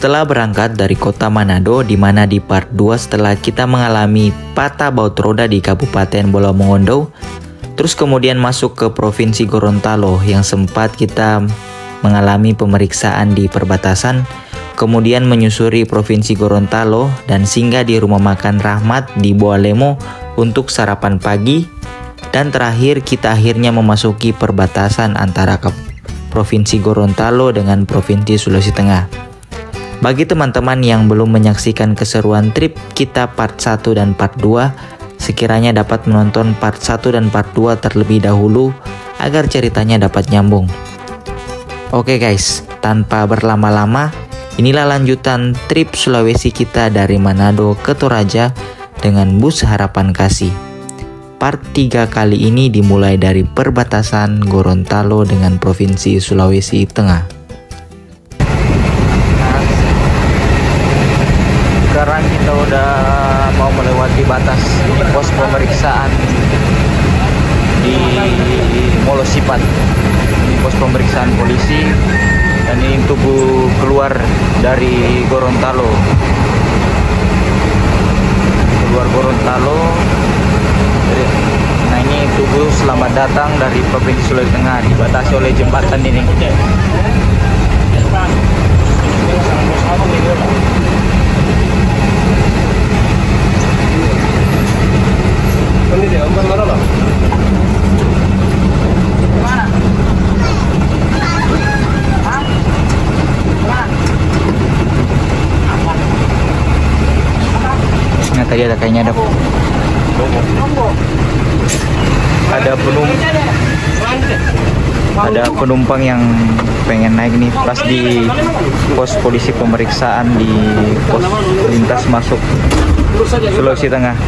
Setelah berangkat dari kota Manado, di mana di part 2 setelah kita mengalami patah baut roda di Kabupaten Bola Mongondo, terus kemudian masuk ke Provinsi Gorontalo yang sempat kita mengalami pemeriksaan di perbatasan, kemudian menyusuri Provinsi Gorontalo dan singgah di rumah makan Rahmat di Boalemo untuk sarapan pagi, dan terakhir kita akhirnya memasuki perbatasan antara Provinsi Gorontalo dengan Provinsi Sulawesi Tengah. Bagi teman-teman yang belum menyaksikan keseruan trip kita part 1 dan part 2, sekiranya dapat menonton part 1 dan part 2 terlebih dahulu agar ceritanya dapat nyambung. Oke guys, tanpa berlama-lama, inilah lanjutan trip Sulawesi kita dari Manado ke Toraja dengan bus Harapan Kasih. Part 3 kali ini dimulai dari perbatasan Gorontalo dengan Provinsi Sulawesi Tengah. Sekarang kita udah mau melewati batas pos pemeriksaan di Molosipat. Ini pos pemeriksaan polisi, dan ini tubuh keluar dari Gorontalo. Keluar Gorontalo. Nah, ini tubuh selamat datang dari Provinsi Sulawesi Tengah, dibatasi oleh jembatan ini. Nah, tadi ada kayaknya ada penumpang yang pengen naik nih pas di pos polisi pemeriksaan di pos lintas masuk Sulawesi Tengah.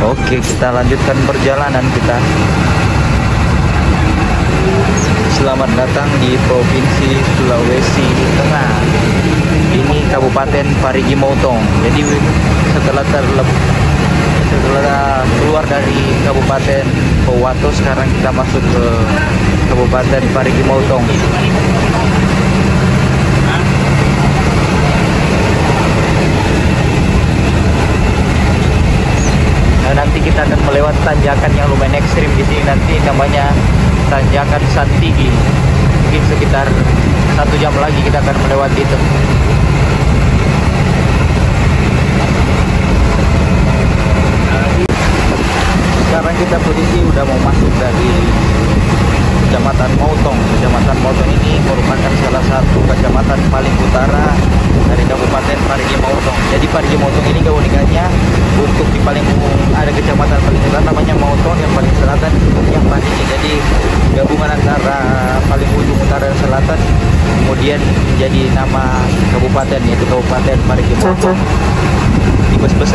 Oke, kita lanjutkan perjalanan kita. Selamat datang di Provinsi Sulawesi Tengah. Ini Kabupaten Parigi Motong. Jadi setelah keluar dari Kabupaten Powato, sekarang kita masuk ke Kabupaten Parigi Motong. Nah, nanti kita akan melewati tanjakan yang lumayan ekstrim di sini, nanti namanya tanjakan Santigi. Mungkin sekitar 1 jam lagi kita akan melewati itu. Sekarang kita posisi udah mau masuk dari Kecamatan Motong. Kecamatan Motong ini merupakan salah satu kecamatan paling utara dari Kabupaten Parigi Motong. Jadi Parigi Motong ini keunikannya, untuk di paling ada kecamatan paling utara namanya Motong, yang paling selatan yang Parigi. Jadi gabungan antara paling ujung utara dan selatan, kemudian jadi nama kabupaten, yaitu Kabupaten Parigi Motong. Di bus-bus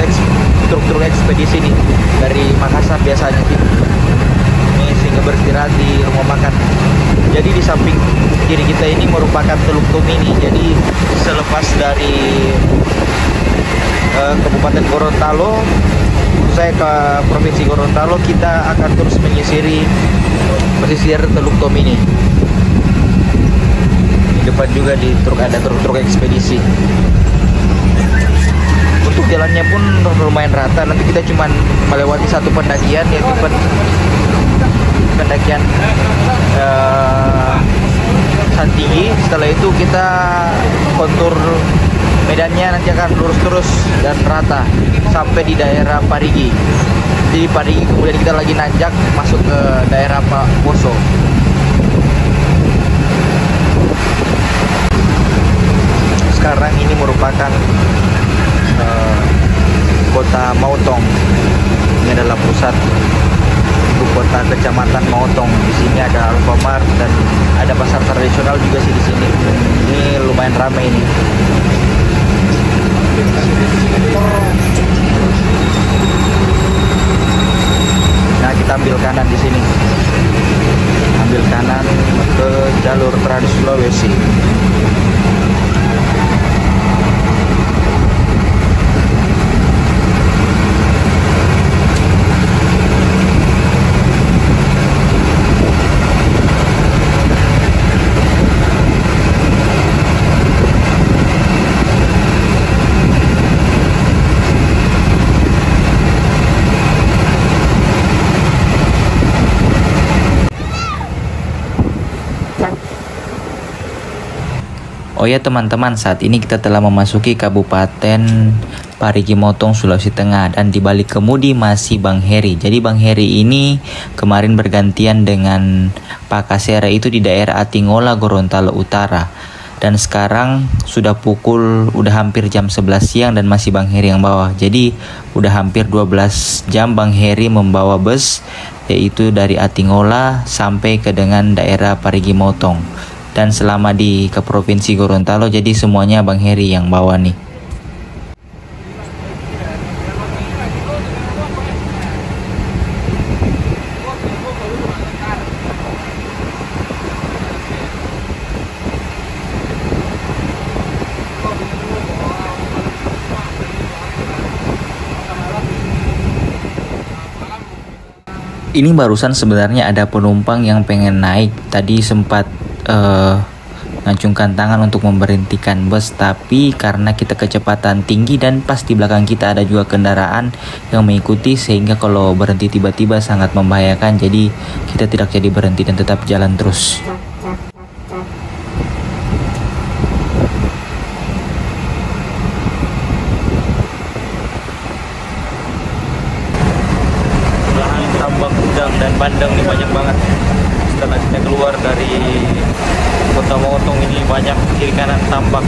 truk-truk ekspedisi nih dari Makassar biasanya ini sehingga beristirahat di rumah makan. Jadi di samping kiri kita ini merupakan Teluk Tomini. Jadi selepas dari Kabupaten Gorontalo, saya ke Provinsi Gorontalo, kita akan terus menyisiri pesisir Teluk Tomini. Di depan juga ada truk-truk ekspedisi. Untuk jalannya pun lumayan rata. Nanti kita cuma melewati satu pendakian, yaitu pendakian Santigi. Setelah itu kita kontur medannya nanti akan lurus terus dan rata sampai di daerah Parigi. Di Parigi kemudian kita lagi nanjak masuk ke daerah Pak Poso. Sekarang ini merupakan kota Maotong. Ini adalah pusat ibu kota kecamatan Maotong. Di sini ada Alfamart dan ada pasar tradisional juga sih di sini. Ini lumayan ramai ini. Nah, kita ambil kanan di sini. Ambil kanan ke jalur Trans Sulawesi. Oh ya teman-teman, saat ini kita telah memasuki Kabupaten Parigi Motong, Sulawesi Tengah, dan di balik kemudi masih Bang Heri. Jadi Bang Heri ini kemarin bergantian dengan Pak Kasera itu di daerah Atingola, Gorontalo Utara. Dan sekarang sudah hampir jam 11 siang dan masih Bang Heri yang bawa. Jadi udah hampir 12 jam Bang Heri membawa bus, yaitu dari Atingola sampai ke dengan daerah Parigi Motong. Dan selama ke Provinsi Gorontalo, jadi semuanya Bang Heri yang bawa nih. Ini barusan sebenarnya ada penumpang yang pengen naik, tadi sempat ngacungkan tangan untuk memberhentikan bus, tapi karena kita kecepatan tinggi dan pas di belakang kita ada juga kendaraan yang mengikuti, sehingga kalau berhenti tiba-tiba sangat membahayakan, jadi kita tidak jadi berhenti dan tetap jalan terus. Tambak udang dan bandeng ini banyak banget. Setelah kita keluar dari Kota Motong ini banyak kiri kanan tambak.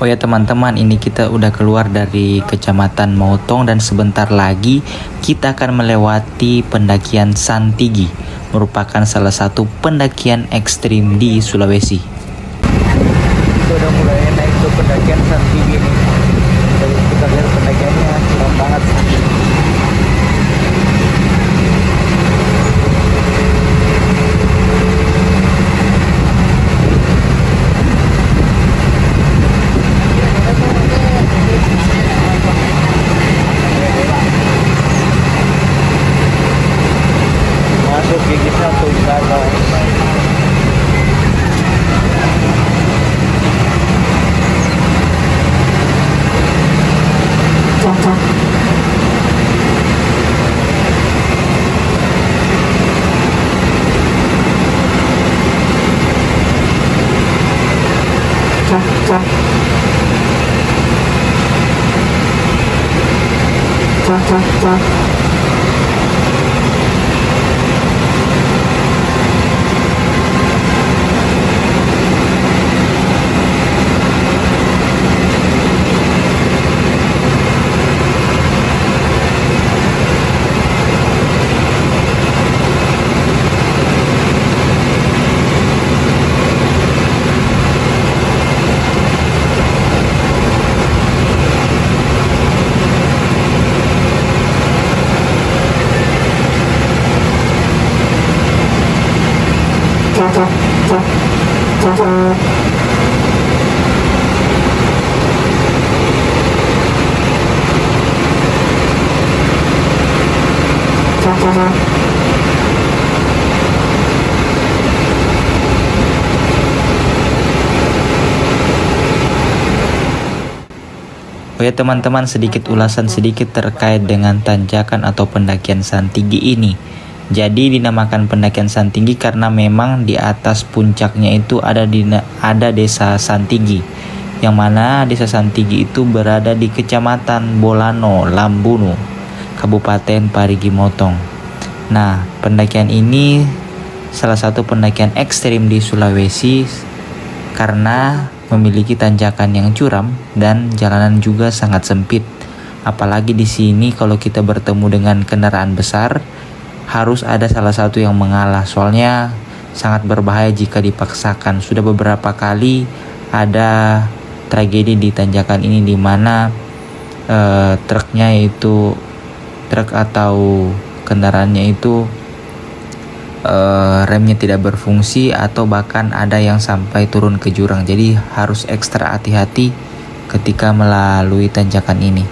Oh ya teman-teman, ini kita udah keluar dari Kecamatan Motong dan sebentar lagi kita akan melewati pendakian Santigi, merupakan salah satu pendakian ekstrim di Sulawesi. Kita udah mulai naik ke pendakian Santigi nih. Kita lihat pendakiannya curam banget. Masuk gigi satu wisata. Oh ya teman-teman, sedikit ulasan sedikit terkait dengan tanjakan atau pendakian Santigi ini. Jadi dinamakan pendakian Santigi karena memang di atas puncaknya itu ada desa Santigi, yang mana desa Santigi itu berada di Kecamatan Bolano, Lambunu, Kabupaten Parigi Motong. Nah, pendakian ini salah satu pendakian ekstrim di Sulawesi karena memiliki tanjakan yang curam dan jalanan juga sangat sempit. Apalagi di sini kalau kita bertemu dengan kendaraan besar, harus ada salah satu yang mengalah, soalnya sangat berbahaya jika dipaksakan. Sudah beberapa kali ada tragedi di tanjakan ini di mana truk atau kendaraannya itu remnya tidak berfungsi atau bahkan ada yang sampai turun ke jurang. Jadi harus ekstra hati-hati ketika melalui tanjakan ini.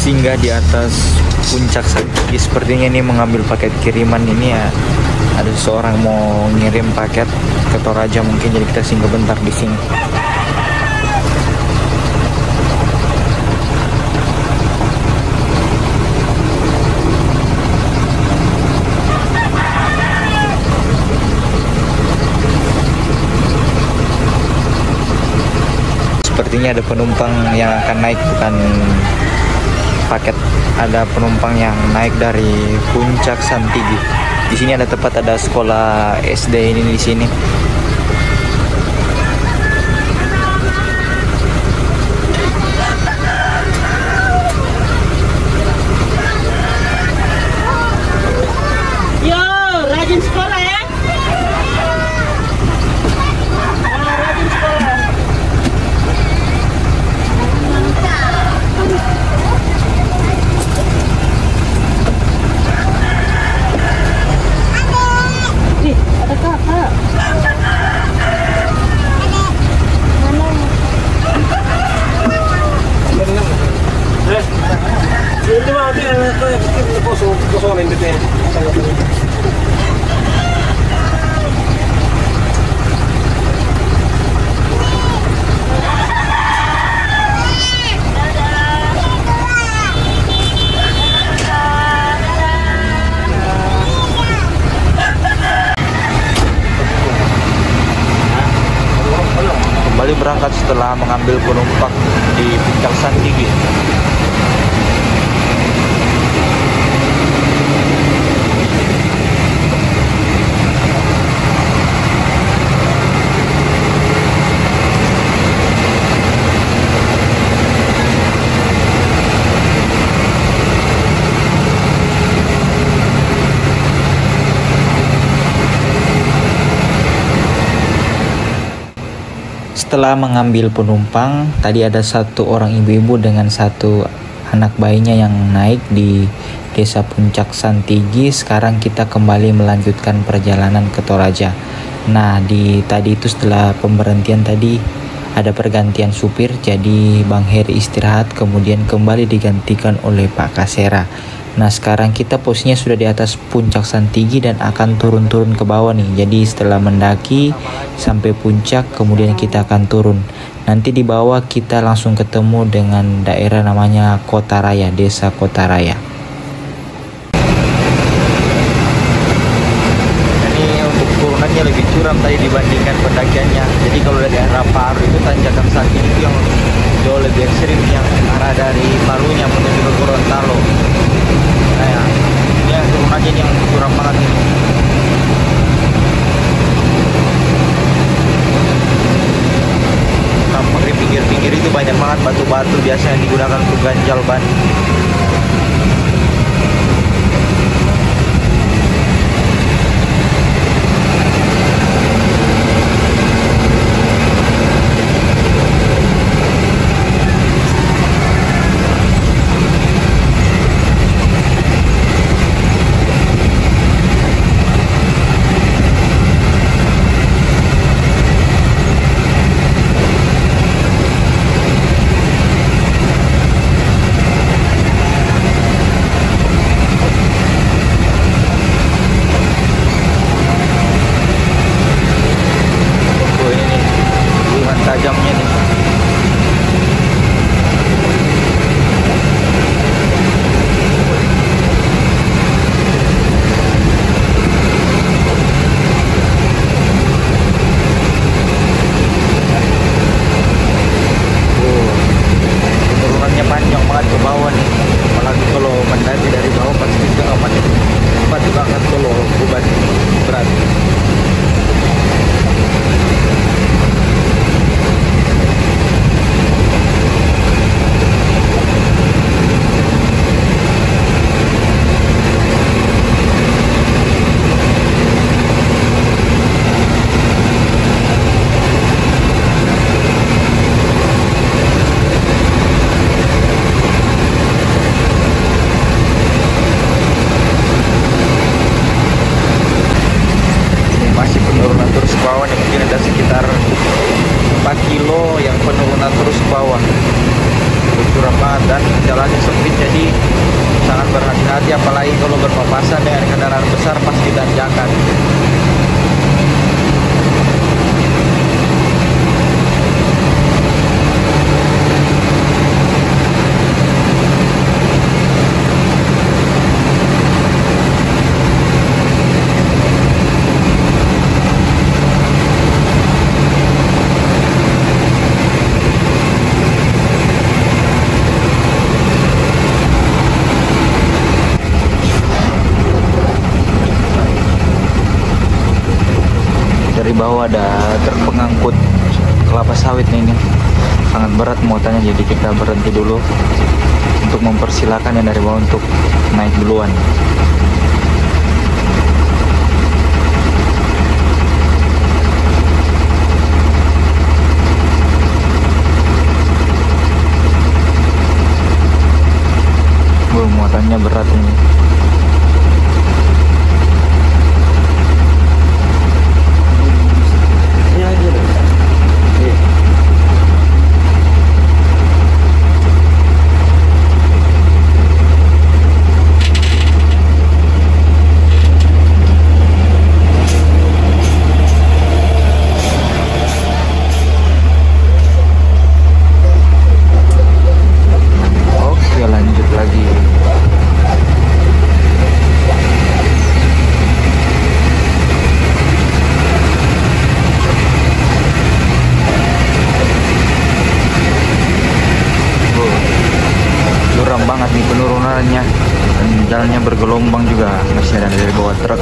Singgah di atas puncak Santigi, sepertinya ini mengambil paket kiriman. Ini ya, ada seorang mau ngirim paket ke Toraja mungkin, jadi kita singgah bentar di sini. Sepertinya ada penumpang yang akan naik, bukan paket, ada penumpang yang naik dari puncak Santigi. Di sini ada tempat, ada sekolah SD ini di sini. Yo, rajin sekolah ya. Rajin sekolah. Ada kakak. Ini mah itu kosong ini. Kembali berangkat setelah mengambil penumpang di puncak Santigi. setelah mengambil penumpang, tadi ada satu orang ibu-ibu dengan satu anak bayinya yang naik di Desa Puncak Santigi. Sekarang kita kembali melanjutkan perjalanan ke Toraja. Nah, tadi itu setelah pemberhentian tadi ada pergantian supir, jadi Bang Heri istirahat, kemudian kembali digantikan oleh Pak Kasera. Nah, sekarang kita posisinya sudah di atas Puncak Santigi dan akan turun-turun ke bawah nih. Jadi setelah mendaki sampai puncak, kemudian kita akan turun. Nanti di bawah kita langsung ketemu dengan daerah namanya Kota Raya, Desa Kota Raya. Ini untuk turunannya lebih curam tadi dibandingkan pendakiannya. Jadi kalau dari arah Paru itu tanjakan Santigi itu yang jauh lebih ekstrim, yang arah dari Parunya menuju ke Gorontalo. Nah, ini yang turunannya yang curam banget ini. Di pinggir-pinggir itu banyak banget batu-batu biasa yang digunakan untuk ganjal ban. Tajamnya nih. Turunannya panjang banget ke bawah nih. Apalagi kalau mendaki dari bawah pasti setengah menit. Cepat banget kalau beban berat. Dan jalannya sempit, jadi sangat berhati-hati, apalagi kalau berpapasan dengan kendaraan besar pasti tanjakan. Dari bawah ada truk pengangkut kelapa sawit nih, ini sangat berat muatannya, jadi kita berhenti dulu untuk mempersilahkan yang dari bawah untuk naik duluan. Muatannya berat ini. Banget nih penurunannya, dan jalannya bergelombang juga, masih ada dari bawah truk.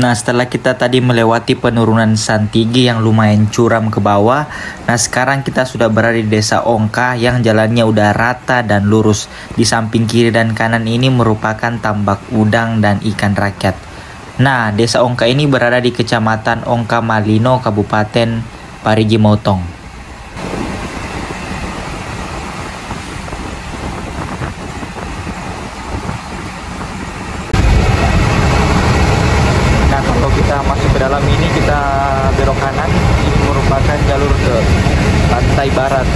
Nah, setelah kita tadi melewati penurunan Santigi yang lumayan curam ke bawah, nah sekarang kita sudah berada di Desa Ongka yang jalannya udah rata dan lurus. Di samping kiri dan kanan ini merupakan tambak udang dan ikan rakyat. Nah, Desa Ongka ini berada di Kecamatan Ongka Malino, Kabupaten Parigi Motong. Kita masuk ke dalam ini, kita belok kanan. Ini merupakan jalur ke pantai barat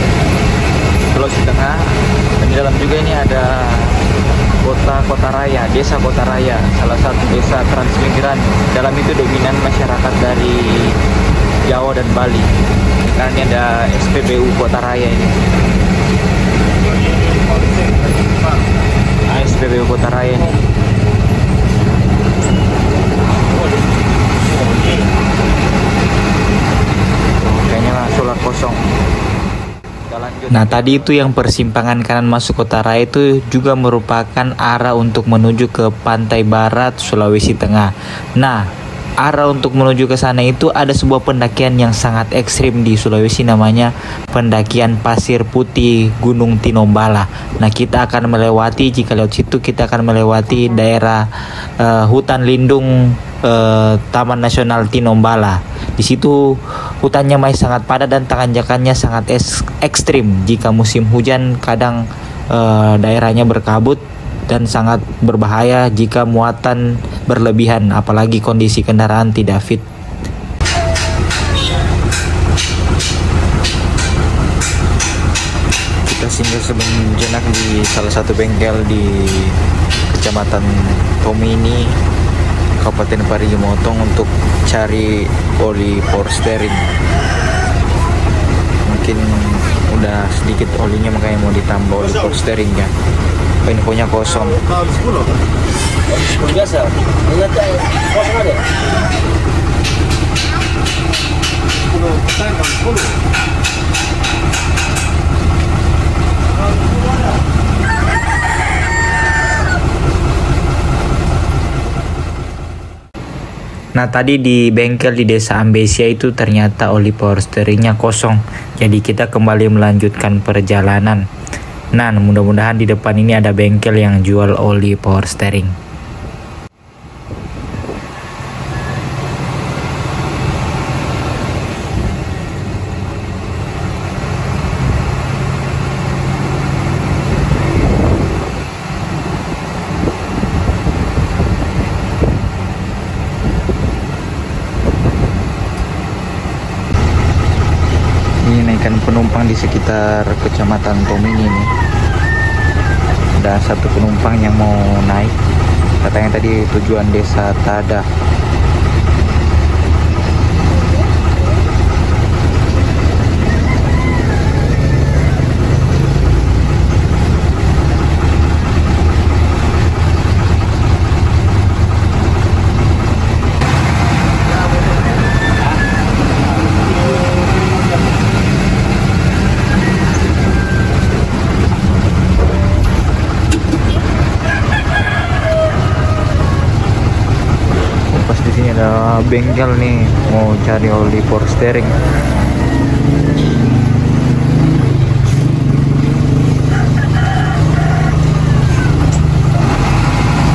Sulawesi Tengah. Dan di dalam juga ini ada Kota Raya, Desa Kota Raya, salah satu desa transmigran. Dalam itu dominan masyarakat dari Jawa dan Bali. Karena ini ada SPBU Kota Raya ini. Nah, SPBU Kota Raya ini. Kayaknya solar kosong. Nah, tadi itu yang persimpangan kanan masuk Kota Raya itu juga merupakan arah untuk menuju ke pantai barat Sulawesi Tengah. Nah, arah untuk menuju ke sana itu ada sebuah pendakian yang sangat ekstrim di Sulawesi, namanya pendakian Pasir Putih Gunung Tinombala. Nah, kita akan melewati, jika lewat situ kita akan melewati daerah hutan lindung Taman Nasional Tinombala. Di situ hutannya masih sangat padat dan tanjakannya sangat ekstrim. Jika musim hujan kadang daerahnya berkabut dan sangat berbahaya jika muatan berlebihan, apalagi kondisi kendaraan tidak fit. Kita singgah sejenak di salah satu bengkel di Kecamatan Tomini, Kabupaten Parigi Motong, untuk cari oli power steering. Mungkin udah sedikit olinya, makanya mau ditambah oli power steeringnya. Infonya kosong. Biasa. Kosong ada. Nah, tadi di bengkel di Desa Ambesia itu ternyata oli power steeringnya kosong. Jadi kita kembali melanjutkan perjalanan. Nah, mudah-mudahan di depan ini ada bengkel yang jual oli power steering. Naikkan penumpang di sekitar Kecamatan Tomini nih. Ada satu penumpang yang mau naik, katanya tadi tujuan Desa Tada. Ada bengkel nih, mau cari oli power steering.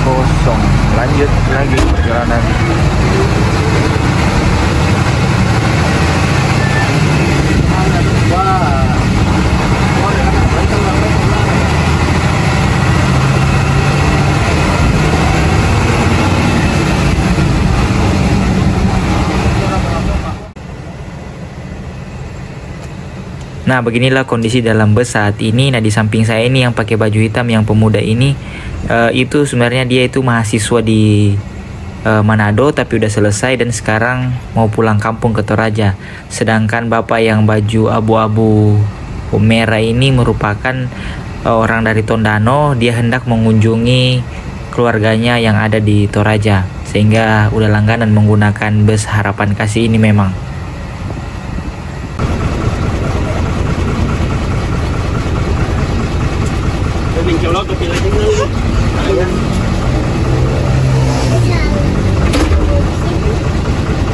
Kosong. Lanjut lagi perjalanan. Nah, beginilah kondisi dalam bus saat ini. Nah, di samping saya ini yang pakai baju hitam, yang pemuda ini, itu sebenarnya dia itu mahasiswa di Manado, tapi udah selesai dan sekarang mau pulang kampung ke Toraja. Sedangkan bapak yang baju abu-abu merah ini merupakan orang dari Tondano. Dia hendak mengunjungi keluarganya yang ada di Toraja, sehingga udah langganan menggunakan bus Harapan Kasih ini memang.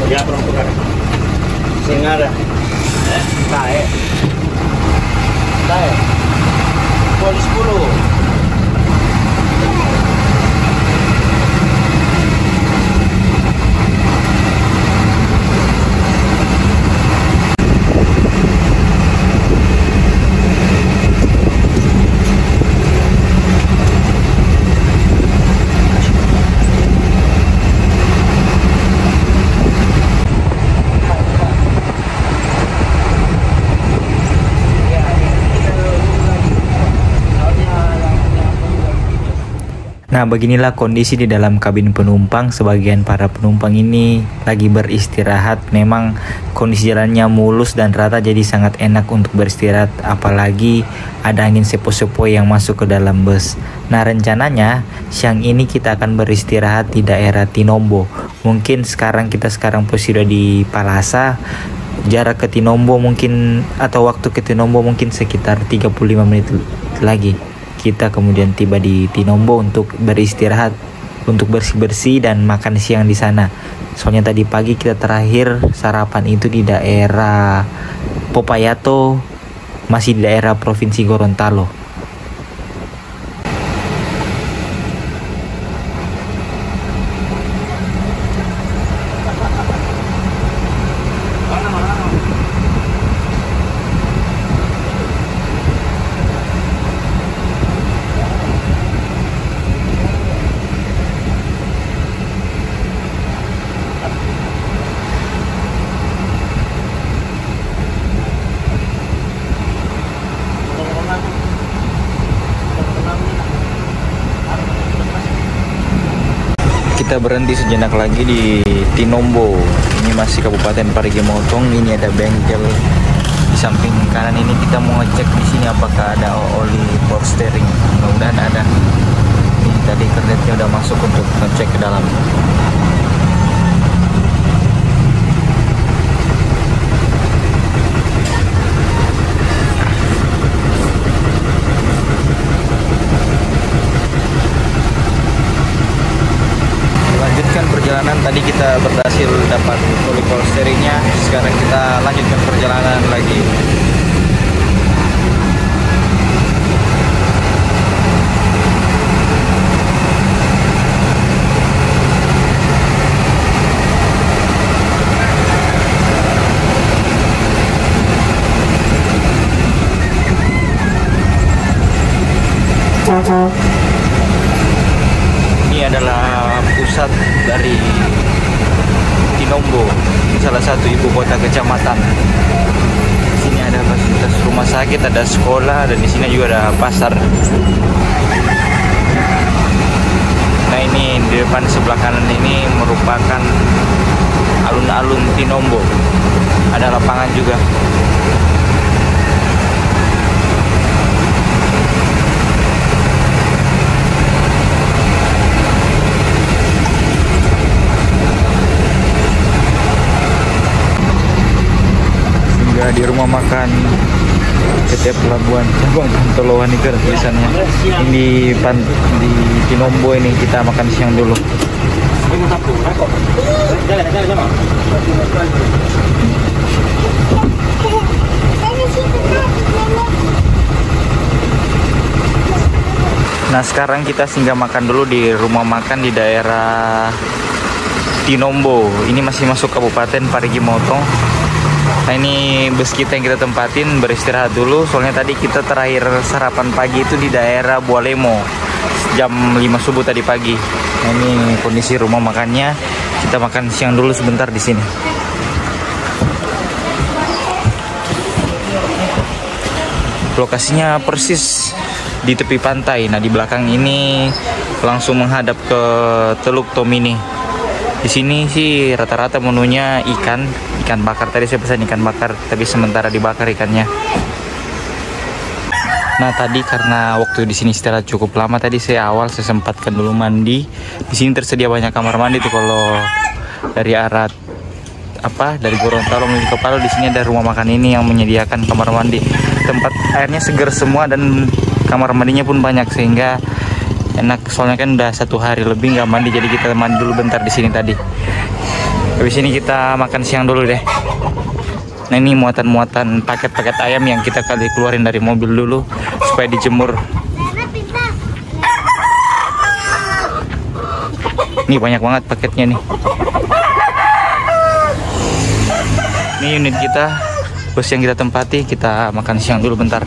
Ya, perempuan. Singa ada. Tae. Tae. Polis 10. Nah, beginilah kondisi di dalam kabin penumpang. Sebagian para penumpang ini lagi beristirahat. Memang kondisi jalannya mulus dan rata, jadi sangat enak untuk beristirahat. Apalagi ada angin sepoi-sepoi yang masuk ke dalam bus. Nah, rencananya siang ini kita akan beristirahat di daerah Tinombo. Mungkin kita sekarang posisi di Palasa. Jarak ke Tinombo mungkin, atau waktu ke Tinombo mungkin sekitar 35 menit lagi. Kita kemudian tiba di Tinombo untuk beristirahat, untuk bersih-bersih dan makan siang di sana. Soalnya tadi pagi kita terakhir sarapan itu di daerah Popayato, masih di daerah Provinsi Gorontalo. Kita berhenti sejenak lagi di Tinombo. Ini masih Kabupaten Parigi Motong. Ini ada bengkel di samping kanan ini. Kita mau ngecek di sini apakah ada oli power steering. Mudah-mudahan ada. Ini tadi kernetnya udah masuk untuk ngecek ke dalam. Perjalanan tadi kita berhasil dapat oli power steeringnya. Sekarang kita lanjutkan perjalanan lagi. Ini adalah pusat dari Tinombo, salah satu ibu kota kecamatan. Di sini ada fasilitas rumah sakit, ada sekolah, dan di sini juga ada pasar. Nah, ini di depan sebelah kanan ini merupakan alun-alun Tinombo. Ada lapangan juga. Di rumah makan PT Pelabuhan Toloan itu ada tulisannya. Ini di Tinombo ini kita makan siang dulu. Nah, sekarang kita singgah makan dulu di rumah makan di daerah Tinombo. Ini masih masuk Kabupaten Parigi Motong. Nah, ini bus kita yang kita tempatin beristirahat dulu. Soalnya tadi kita terakhir sarapan pagi itu di daerah Bualemo jam 5 subuh tadi pagi. Nah, ini kondisi rumah makannya. Kita makan siang dulu sebentar di sini. Lokasinya persis di tepi pantai. Nah, di belakang ini langsung menghadap ke Teluk Tomini. Di sini sih rata-rata menunya ikan bakar. Tadi saya pesan ikan bakar, tapi sementara dibakar ikannya. Nah, tadi karena waktu di sini istirahat cukup lama, tadi saya sempatkan dulu mandi. Di sini tersedia banyak kamar mandi tuh kalau dari arah dari Gorontalo menuju ke Palu. Di sini ada rumah makan ini yang menyediakan kamar mandi. Tempat airnya segar semua dan kamar mandinya pun banyak sehingga enak. Soalnya kan udah 1 hari lebih nggak mandi, jadi kita mandi dulu bentar di sini tadi. Habis ini kita makan siang dulu deh. Nah ini muatan-muatan paket-paket ayam yang kita kali keluarin dari mobil dulu supaya dijemur. Ini banyak banget paketnya nih. Ini unit kita, bus yang kita tempati. Kita makan siang dulu bentar.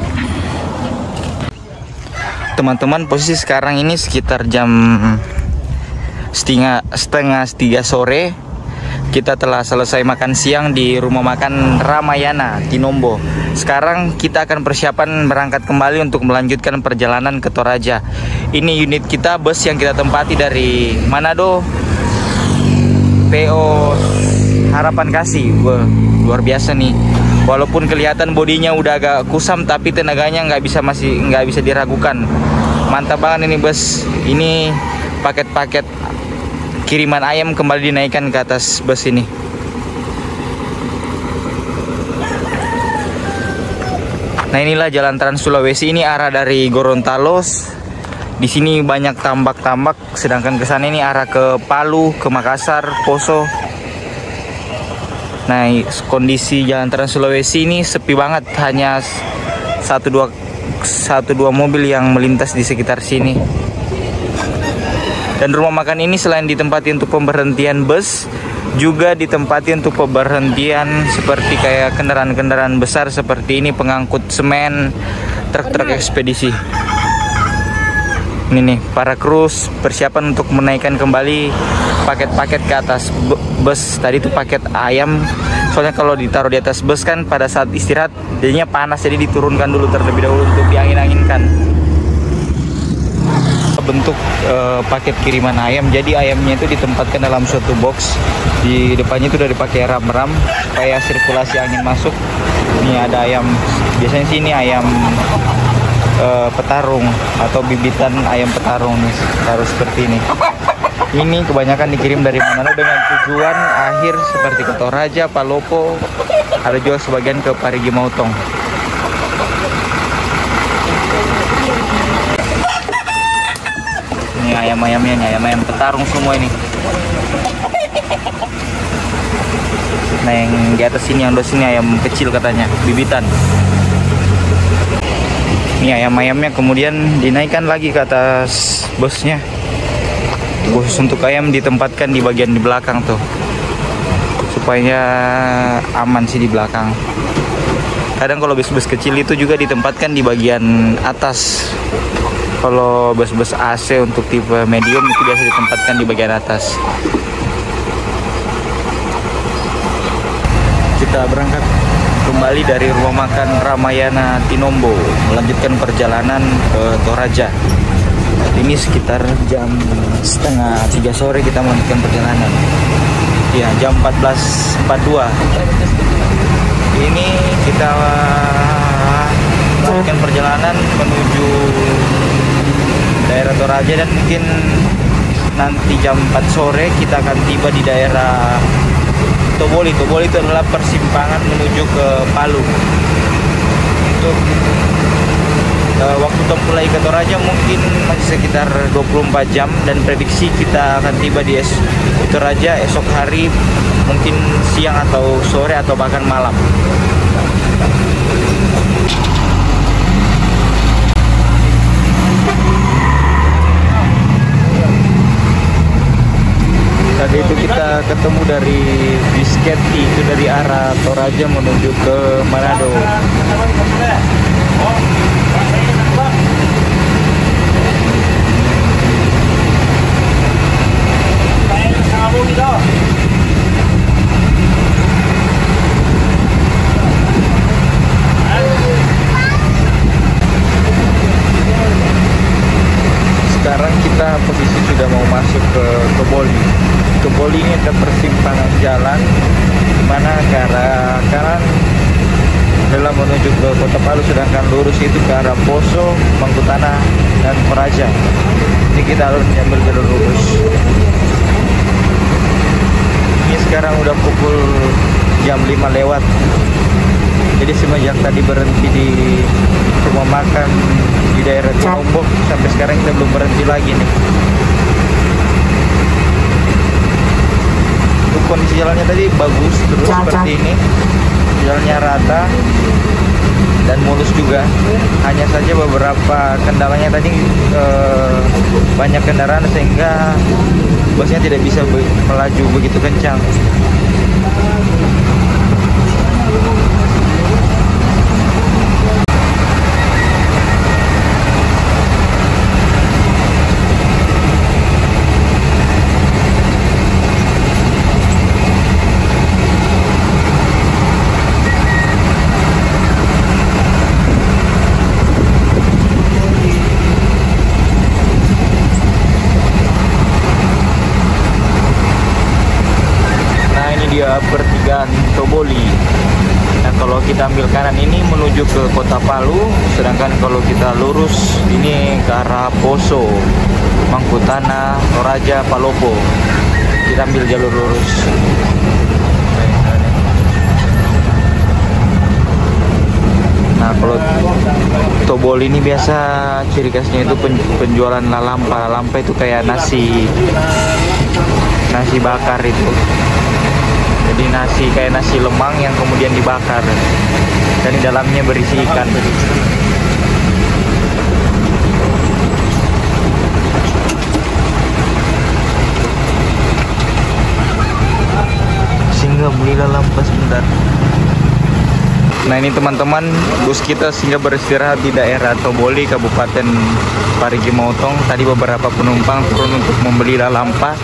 Teman-teman, posisi sekarang ini sekitar jam setengah 3 sore. Kita telah selesai makan siang di rumah makan Ramayana Tinombo. Sekarang kita akan persiapan berangkat kembali untuk melanjutkan perjalanan ke Toraja. Ini unit kita, bus yang kita tempati dari Manado, PO Harapan Kasih. Luar biasa nih. Walaupun kelihatan bodinya udah agak kusam, tapi tenaganya nggak bisa diragukan. Mantap banget ini bus. Ini paket-paket kiriman ayam kembali dinaikkan ke atas bus ini. Nah inilah jalan Trans Sulawesi, ini arah dari Gorontalo. Di sini banyak tambak-tambak, sedangkan ke sana ini arah ke Palu, ke Makassar, Poso. Nah kondisi jalan Trans Sulawesi ini sepi banget, hanya satu dua mobil yang melintas di sekitar sini. Dan rumah makan ini selain ditempati untuk pemberhentian bus, juga ditempati untuk pemberhentian seperti kayak kendaraan-kendaraan besar seperti ini, pengangkut semen, truk-truk ekspedisi. Ini nih, para kru persiapan untuk menaikkan kembali paket-paket ke atas bus. Tadi itu paket ayam, soalnya kalau ditaruh di atas bus kan pada saat istirahat jadinya panas, jadi diturunkan dulu terlebih dahulu untuk diangin-anginkan. Bentuk paket kiriman ayam, jadi ayamnya itu ditempatkan dalam suatu box. Di depannya itu udah dipakai ram-ram supaya sirkulasi angin masuk. Ini ada ayam, biasanya sih ini ayam petarung atau bibitan ayam petarung nih, taruh seperti ini. Ini kebanyakan dikirim dari Manado dengan tujuan akhir seperti ke Toraja, Palopo, ada juga sebagian ke Parigi Motong. Ini ayam-ayamnya nih, ayam-ayam petarung semua ini. Nah yang di atas sini, yang dos ini ayam kecil katanya, bibitan. Ini ayam-ayamnya kemudian dinaikkan lagi ke atas busnya. Khusus untuk ayam ditempatkan di bagian di belakang tuh, supaya aman sih di belakang. Kadang kalau bus-bus kecil itu juga ditempatkan di bagian atas. Kalau bus-bus AC untuk tipe medium itu biasa ditempatkan di bagian atas. Kita berangkat kembali dari rumah makan Ramayana Tinombo, melanjutkan perjalanan ke Toraja. Ini sekitar jam setengah 3 sore kita melanjutkan perjalanan. Ya, jam 14.42. Ini kita melanjutkan perjalanan menuju daerah Toraja, dan mungkin nanti jam 4 sore kita akan tiba di daerah Toboli. Toboli itu adalah persimpangan menuju ke Palu. Untuk waktu tempuh ke Toraja mungkin masih sekitar 24 jam, dan prediksi kita akan tiba di Toraja esok hari, mungkin siang atau sore atau bahkan malam. Tadi itu kita ketemu dari Bisketi, itu dari arah Toraja menuju ke Manado. Sekarang kita posisi sudah mau masuk ke Toboli. Toboli ini ada persimpangan jalan di mana ke arah kanan adalah menuju ke Kota Palu, sedangkan lurus itu ke arah Poso, Mangkutana, dan Toraja. Ini kita harus mengambil jalur lurus. Ini sekarang udah pukul jam 5 lewat. Jadi semenjak tadi berhenti di rumah makan di daerah Tinombo, sampai sekarang kita belum berhenti lagi nih. Untuk kondisi jalannya tadi bagus terus seperti ini, jalannya rata dan mulus juga. Hanya saja beberapa kendalanya tadi banyak kendaraan sehingga busnya tidak bisa melaju begitu kencang. Pertigaan Toboli. Nah, kalau kita ambil kanan ini menuju ke Kota Palu, sedangkan kalau kita lurus ini ke arah Poso, Mangkutana, Toraja, Palopo. Kita ambil jalur lurus. Nah, kalau Toboli ini biasa ciri khasnya itu penjualan lalampa. Lalampa itu kayak nasi bakar itu. Jadi kayak nasi lemang yang kemudian dibakar dan di dalamnya berisi ikan. Singgah beli lalampa sebentar. Nah, ini teman-teman, bus kita singgah beristirahat di daerah Toboli, Kabupaten Parigi Motong. Tadi beberapa penumpang turun untuk membeli lalampa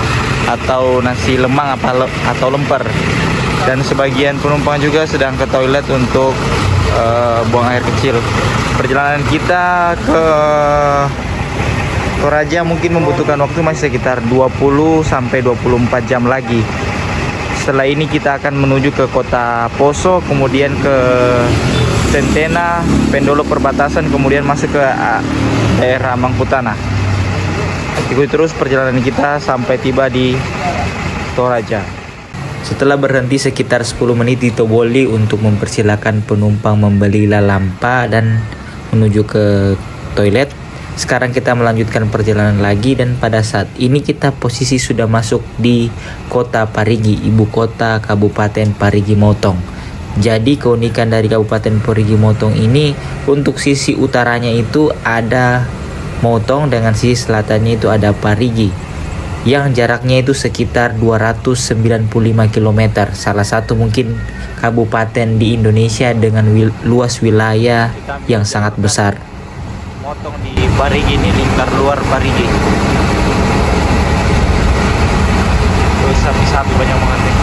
atau nasi lemang atau lemper, dan sebagian penumpang juga sedang ke toilet untuk buang air kecil. Perjalanan kita ke Toraja mungkin membutuhkan waktu masih sekitar 20 sampai 24 jam lagi. Setelah ini kita akan menuju ke Kota Poso, kemudian ke Centena, Pendolo perbatasan, kemudian masuk ke daerah Mangkutana. Ikuti terus perjalanan kita sampai tiba di Toraja. Setelah berhenti sekitar 10 menit di Toboli untuk mempersilahkan penumpang membeli lalampa dan menuju ke toilet, sekarang kita melanjutkan perjalanan lagi, dan pada saat ini kita posisi sudah masuk di Kota Parigi, ibu kota Kabupaten Parigi Motong. Jadi keunikan dari Kabupaten Parigi Motong ini, untuk sisi utaranya itu ada Motong, dengan sisi selatannya itu ada Parigi, yang jaraknya itu sekitar 295 km. Salah satu mungkin kabupaten di Indonesia dengan luas wilayah yang sangat besar. Motong di Parigi ini, lingkar luar Parigi. Terus sapi-sapi banyak banget nih.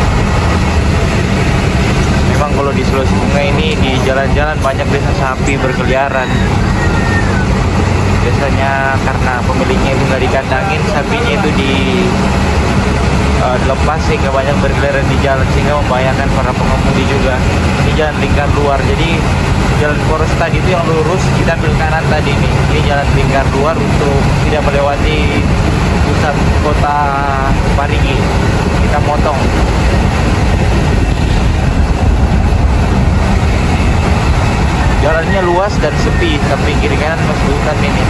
Memang kalau di Sulawesi Tengah ini di jalan-jalan banyak desa sapi berkeliaran. Biasanya karena pemiliknya itu nggak dikandangin, sapinya itu dilepas sehingga banyak berkeliaran di jalan, sehingga membahayakan para pengemudi juga. Ini jalan lingkar luar, jadi jalan poros tadi itu yang lurus, kita ambil kanan tadi nih. Ini jalan lingkar luar untuk tidak melewati pusat kota Parigi. Kita motong. Jalannya luas dan sepi, tapi kiri kanan masih hutan ini.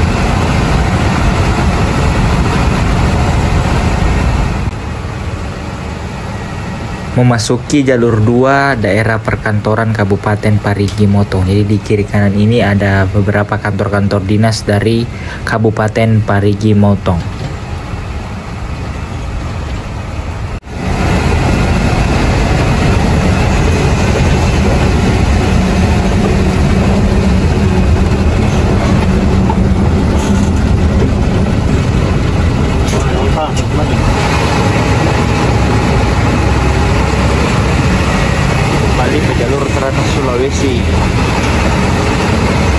Memasuki jalur 2 daerah perkantoran Kabupaten Parigi Motong. Jadi di kiri kanan ini ada beberapa kantor-kantor dinas dari Kabupaten Parigi Motong. Sulawesi.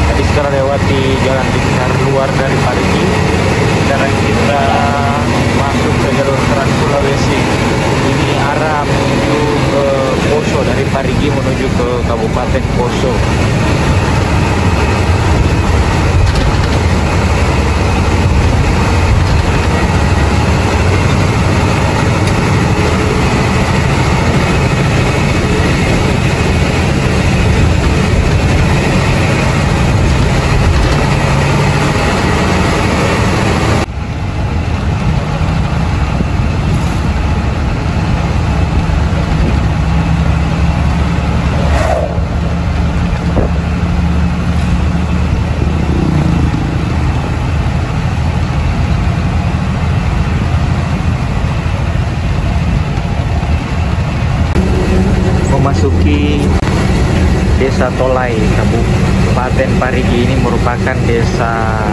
Tadi sekarang lewati jalan lingkar luar dari Parigi, sekarang kita masuk ke jalur Trans Sulawesi. Ini arah menuju ke Poso, dari Parigi menuju ke Kabupaten Poso. Desa Tolai, Kabupaten Parigi ini merupakan desa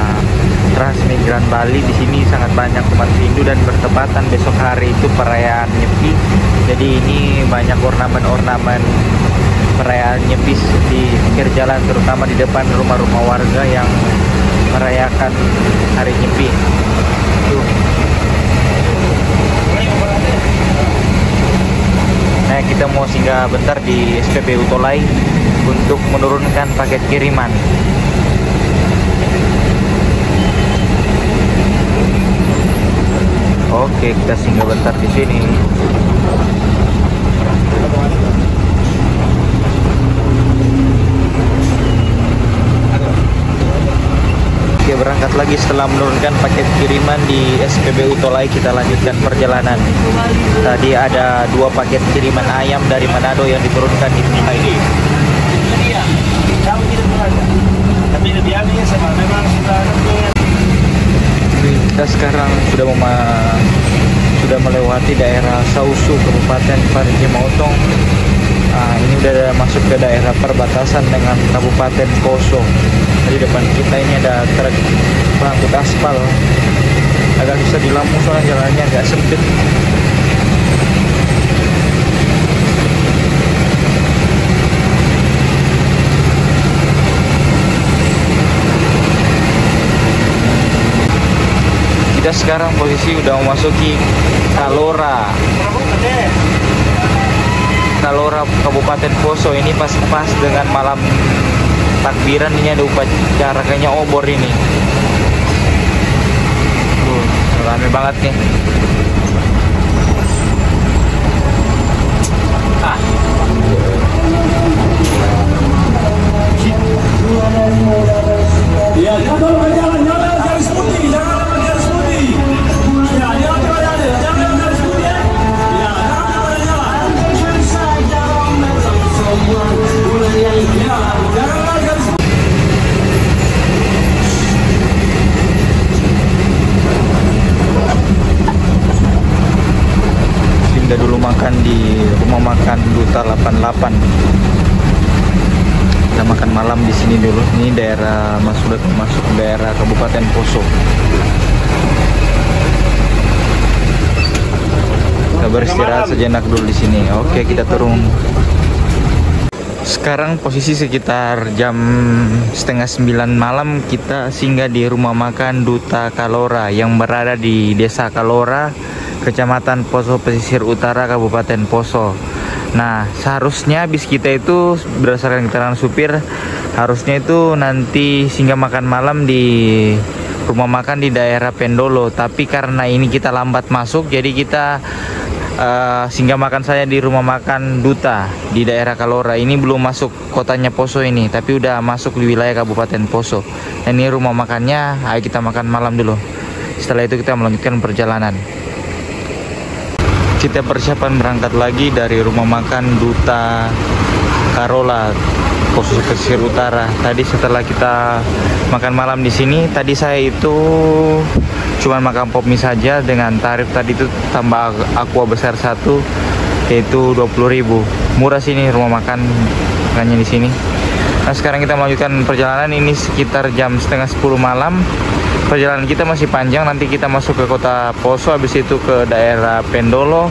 transmigran Bali. Di sini sangat banyak umat Hindu dan bertepatan besok hari itu perayaan Nyepi. Jadi ini banyak ornamen-ornamen perayaan Nyepi di pinggir jalan, terutama di depan rumah-rumah warga yang merayakan hari Nyepi. Tuh. Nah, kita mau singgah bentar di SPBU Tolai untuk menurunkan paket kiriman. Oke, kita singgah bentar di sini. Oke, berangkat lagi setelah menurunkan paket kiriman di SPBU Tolai, kita lanjutkan perjalanan. Tadi ada 2 paket kiriman ayam dari Manado yang diturunkan di Tolai. Kita sekarang sudah melewati daerah Sausu, Kabupaten Parigi Motong. Nah, ini udah masuk ke daerah perbatasan dengan Kabupaten Poso. Di depan kita ini ada truk pengangkut aspal. Agak susah dilampu soalnya jalannya agak sempit. Kita sekarang posisi udah memasuki Kalora Kabupaten Poso. Ini pas dengan malam takbiran, ini ada upacara kayaknya obor ini. Rame banget nih. Ya, jangan berjalan, jangan garis putih, jangan garis putih. Ya, jangan berjalan, jangan garis putih. Ya, jangan berjalan. Singgah dulu makan di rumah makan Duta 88. Kita makan malam di sini dulu. Ini daerah masuk daerah Kabupaten Poso. Kita beristirahat sejenak dulu di sini. Oke, kita turun. Sekarang posisi sekitar jam 8:30 malam, kita singgah di rumah makan Duta Kalora yang berada di Desa Kalora, Kecamatan Poso Pesisir Utara, Kabupaten Poso. Nah, seharusnya bis kita itu berdasarkan keterangan supir, harusnya itu nanti singgah makan malam di rumah makan di daerah Pendolo. Tapi karena ini kita lambat masuk, jadi kita singgah makan saya di rumah makan Duta di daerah Kalora. Ini belum masuk kotanya Poso ini, tapi udah masuk di wilayah Kabupaten Poso. Dan ini rumah makannya, ayo kita makan malam dulu. Setelah itu kita melanjutkan perjalanan. Kita persiapan berangkat lagi dari rumah makan Duta Karola, Poso Pesisir Utara. Tadi setelah kita makan malam di sini, tadi saya itu cuma makan pop mie saja dengan tarif tadi itu tambah aqua besar 1 yaitu 20.000. Murah sini rumah makannya di sini. Nah, sekarang kita melanjutkan perjalanan. Ini sekitar jam 9:30 malam. Perjalanan kita masih panjang, nanti kita masuk ke kota Poso, habis itu ke daerah Pendolo,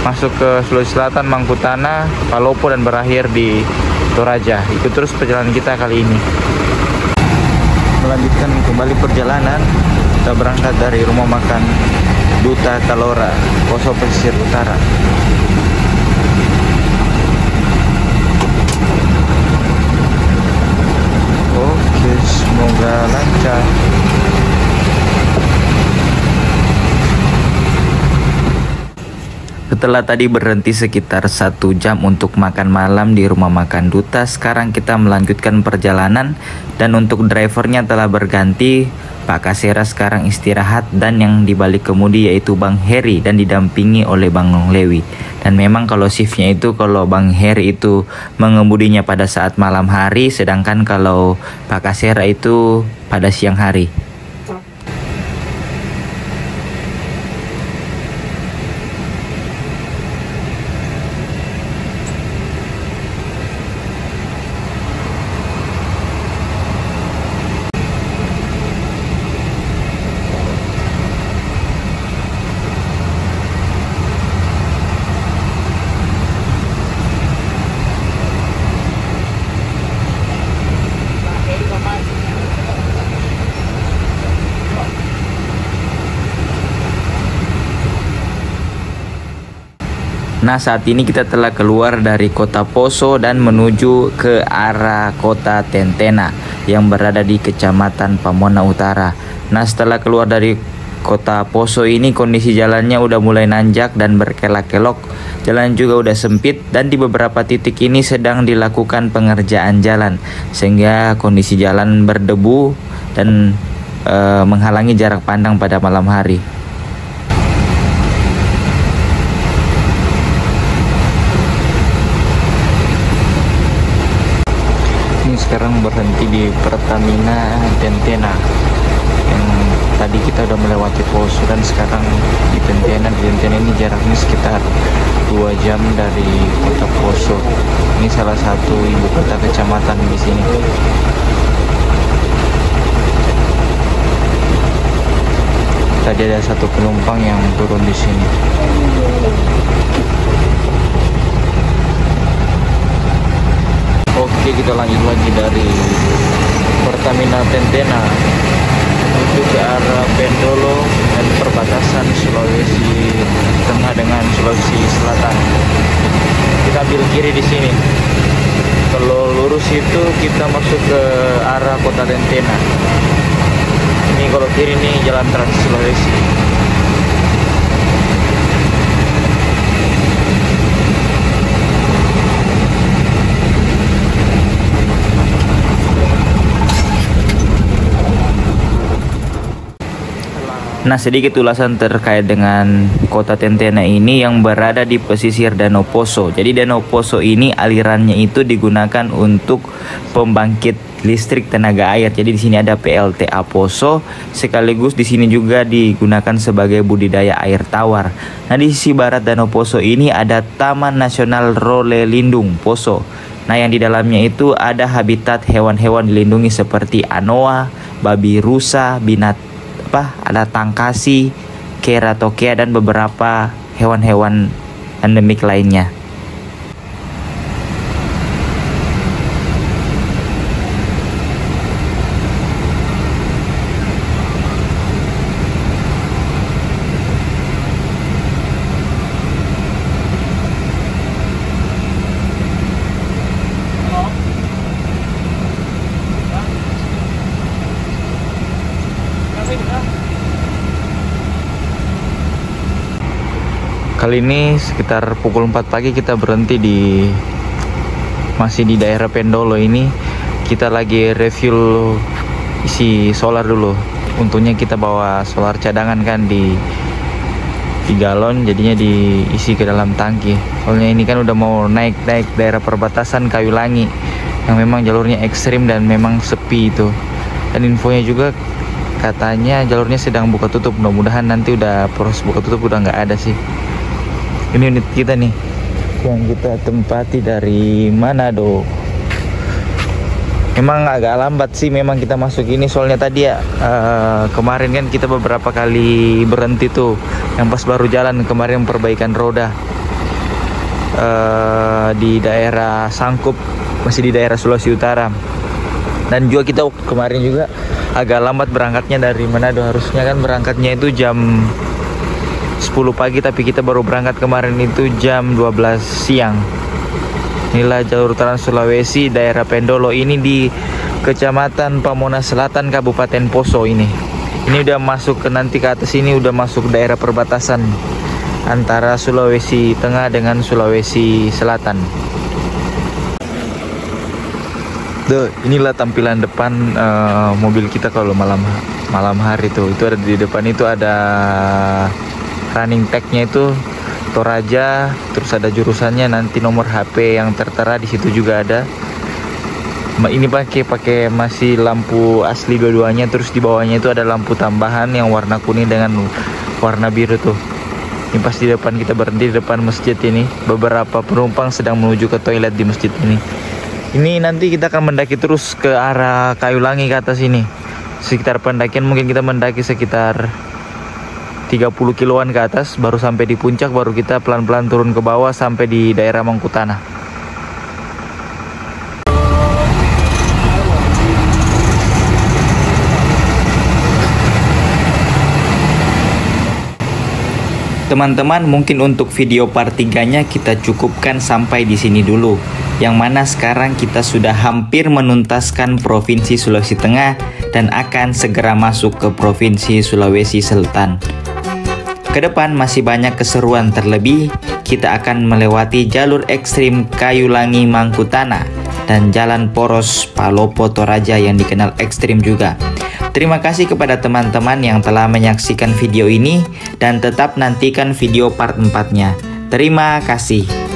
masuk ke Sulawesi Selatan, Mangkutana, Palopo, dan berakhir di Toraja. Ikut terus perjalanan kita kali ini. Melanjutkan kembali perjalanan, kita berangkat dari rumah makan Duta Kalora, Poso Pesisir Utara. Oke, semoga lancar. Setelah tadi berhenti sekitar 1 jam untuk makan malam di rumah makan Duta, sekarang kita melanjutkan perjalanan dan untuk drivernya telah berganti. Pak Kasera sekarang istirahat dan yang dibalik kemudi yaitu Bang Heri dan didampingi oleh Bang Lewi. Dan memang kalau shiftnya itu, kalau Bang Heri itu mengemudinya pada saat malam hari, sedangkan kalau Pak Kasera itu pada siang hari. Nah, saat ini kita telah keluar dari kota Poso dan menuju ke arah kota Tentena yang berada di Kecamatan Pamona Utara. Nah, setelah keluar dari kota Poso ini, kondisi jalannya udah mulai nanjak dan berkelak-kelok. Jalan juga udah sempit dan di beberapa titik ini sedang dilakukan pengerjaan jalan, sehingga kondisi jalan berdebu dan menghalangi jarak pandang pada malam hari. Sekarang berhenti di Pertamina Tentena. Yang tadi kita udah melewati Poso dan sekarang di Tentena. Di Tentena ini jaraknya sekitar 2 jam dari kota Poso. Ini salah satu ibu kota kecamatan di sini. Tadi ada satu penumpang yang turun di sini. Oke, kita lanjut lagi dari Pertamina Tentena menuju ke arah Pendolo dan perbatasan Sulawesi Tengah dengan Sulawesi Selatan. Kita ambil kiri di sini. Kalau lurus itu kita masuk ke arah kota Tentena. Ini kalau kiri ini jalan Trans Sulawesi. Nah, sedikit ulasan terkait dengan kota Tentena ini yang berada di pesisir Danau Poso. Jadi Danau Poso ini alirannya itu digunakan untuk pembangkit listrik tenaga air. Jadi di sini ada PLTA Poso, sekaligus di sini juga digunakan sebagai budidaya air tawar. Nah, di sisi barat Danau Poso ini ada Taman Nasional Role Lindung Poso. Nah, yang di dalamnya itu ada habitat hewan-hewan dilindungi seperti anoa, babi rusa, ada tangkasi, keratokea dan beberapa hewan-hewan endemik lainnya. Kali ini sekitar pukul 4 pagi kita berhenti masih di daerah Pendolo ini. Kita lagi refuel isi solar dulu. Untungnya kita bawa solar cadangan kan di galon, jadinya diisi ke dalam tangki. Soalnya ini kan udah mau naik daerah perbatasan Kayulangi yang memang jalurnya ekstrim dan memang sepi itu. Dan infonya juga katanya jalurnya sedang buka tutup. Mudah-mudahan nanti udah proses buka tutup udah nggak ada sih. Ini unit kita nih yang kita tempati dari Manado. Memang agak lambat sih memang kita masuk ini, soalnya tadi ya kemarin kan kita beberapa kali berhenti tuh, yang pas baru jalan kemarin perbaikan roda di daerah Sangkup, masih di daerah Sulawesi Utara. Dan juga kita kemarin juga agak lambat berangkatnya dari Manado. Harusnya kan berangkatnya itu jam 10 pagi, tapi kita baru berangkat kemarin itu jam 12 siang. Inilah jalur Trans Sulawesi daerah Pendolo ini di Kecamatan Pamona Selatan Kabupaten Poso ini. Ini udah masuk ke nanti ke atas ini udah masuk daerah perbatasan antara Sulawesi Tengah dengan Sulawesi Selatan. Inilah tampilan depan mobil kita kalau malam hari tuh. Itu ada di depan itu ada running tag-nya itu Toraja, terus ada jurusannya, nanti nomor HP yang tertera di situ juga ada. Ini pakai masih lampu asli dua-duanya, terus di bawahnya itu ada lampu tambahan yang warna kuning dengan warna biru tuh. Ini pas di depan kita berhenti di depan masjid ini. Beberapa penumpang sedang menuju ke toilet di masjid ini. Ini nanti kita akan mendaki terus ke arah Kayulangi ke atas ini. Sekitar pendakian mungkin kita mendaki sekitar 30 kiloan ke atas, baru sampai di puncak, baru kita pelan-pelan turun ke bawah sampai di daerah Mangkutana. Teman-teman, mungkin untuk video part 3-nya kita cukupkan sampai di sini dulu. Yang mana sekarang kita sudah hampir menuntaskan Provinsi Sulawesi Tengah dan akan segera masuk ke Provinsi Sulawesi Selatan. Kedepan masih banyak keseruan, terlebih kita akan melewati jalur ekstrim Kayulangi Mangkutana dan jalan poros Palopo Toraja yang dikenal ekstrim juga. Terima kasih kepada teman-teman yang telah menyaksikan video ini dan tetap nantikan video part 4-nya. Terima kasih.